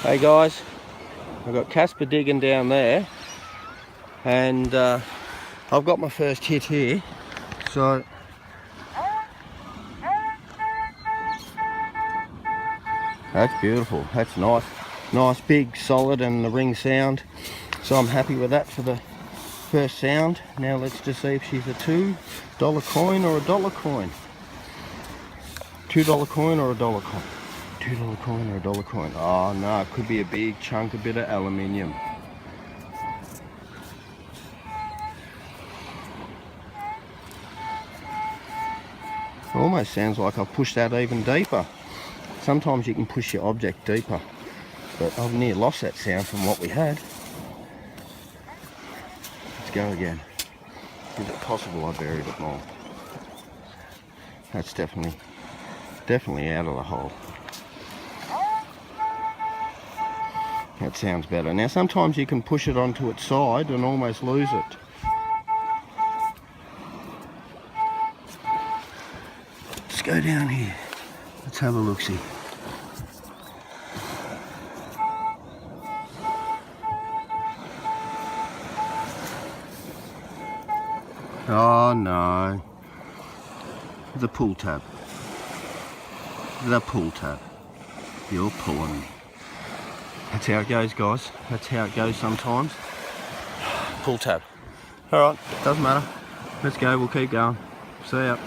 Hey guys, I've got Kasper digging down there, and I've got my first hit here. So that's beautiful. That's nice, big, solid, and the ring sound. So I'm happy with that for the first sound. Now let's just see if she's a $2 coin or a dollar coin. $2 coin or a dollar coin. $2 coin or a dollar coin. Oh no, it could be a big chunk, a bit of aluminium. Almost sounds like I've pushed that even deeper. Sometimes you can push your object deeper, but I've near lost that sound from what we had. Let's go again. Is it possible I buried it more? That's definitely out of the hole. That sounds better. Now sometimes you can push it onto its side and almost lose it. Let's go down here. Let's have a look-see. Oh no. The pull tab. The pull tab. You're pulling me. That's how it goes, guys. That's how it goes sometimes. Pull tab. Alright, doesn't matter. Let's go, we'll keep going. See ya.